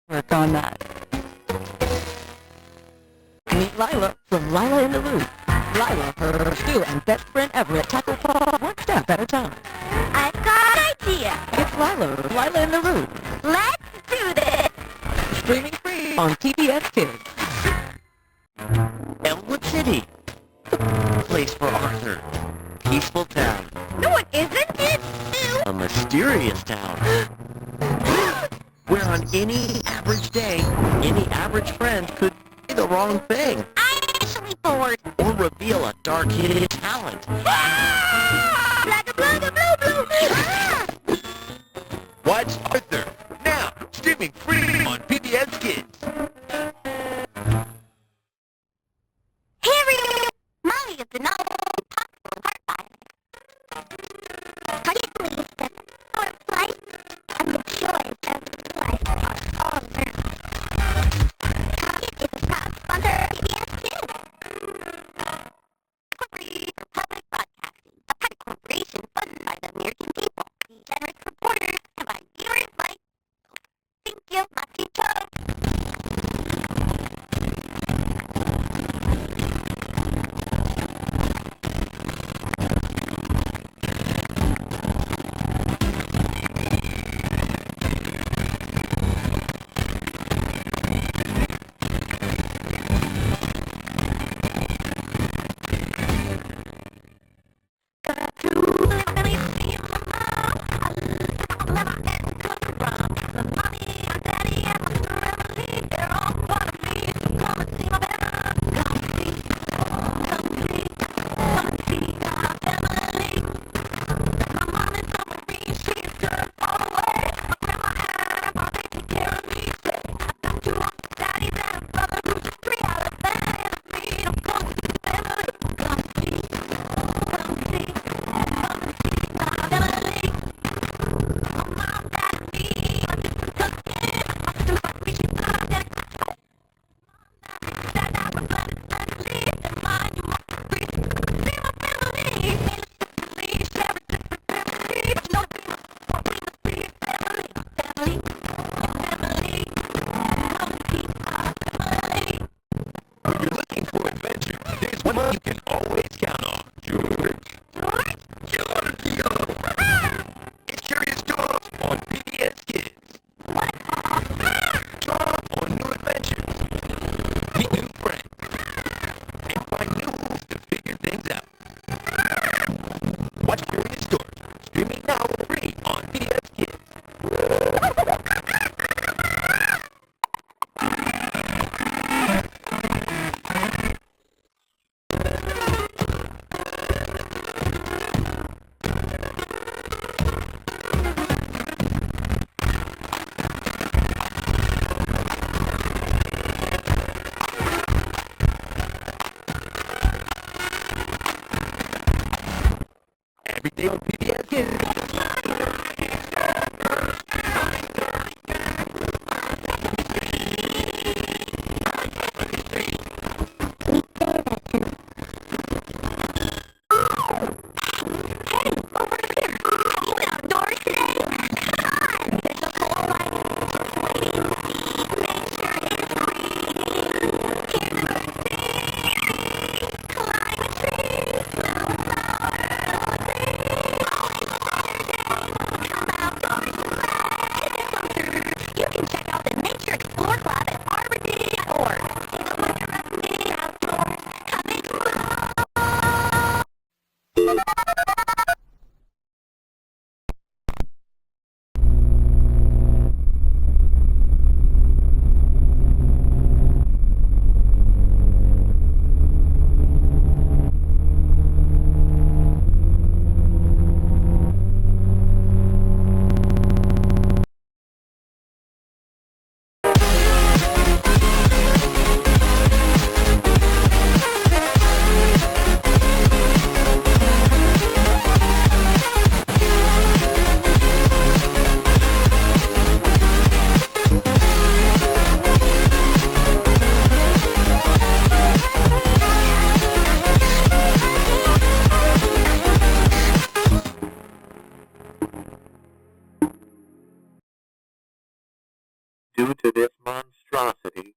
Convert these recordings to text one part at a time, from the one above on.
Work on that. Meet Lila from Lila in the Loop. Lila, her Stu, and best friend Everett tackle one step at a time. I've got an idea. It's Lila in the Loop. Let's do this. Streaming free on TBS Kids. Elmwood City. Place for Arthur. Peaceful town. No, it isn't. It's A mysterious town. Where on any average day, any average friend could say the wrong thing. I'm actually bored. Or reveal a dark hidden talent. Blagga, blagga, blue, blue. Watch Arthur. Now, streaming free on PBS Kids. Harry, Molly is the novel possible heart violence. How do you believe that our life and the joys of life are all learned? Capcut is a proud sponsor of PBS Kids. Corporation for Public Broadcasting, a private corporation funded by the American people. The generous reporters provide viewers like... Thank you, Machito. You can always count on George. It's Curious George on PBS Kids. George on new adventures. Meet new friends. And find new ways to figure things out. Watch Curious George. Streaming now free on PBS Kids. Every day on PBS Kids. due to this monstrosity.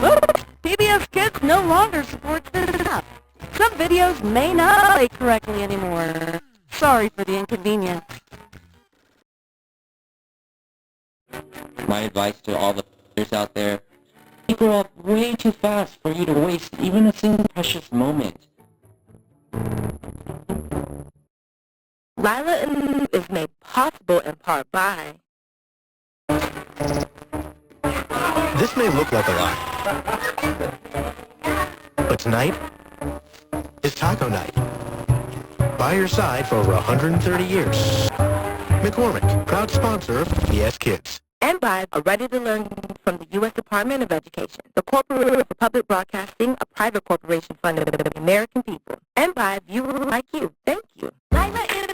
Oops, PBS Kids no longer supports this app. Some videos may not play correctly anymore. Sorry for the inconvenience. My advice to all the players out there, you grow up way too fast for you to waste even a single precious moment. Lila is made possible in part by... This may look like a lot, but tonight is taco night. By your side for over 130 years. McCormick, proud sponsor of PBS Kids. And by a ready-to-learn from the U.S. Department of Education, the Corporation for Public Broadcasting, a private corporation funded by the American people. And by viewers like you. Thank you. Lila is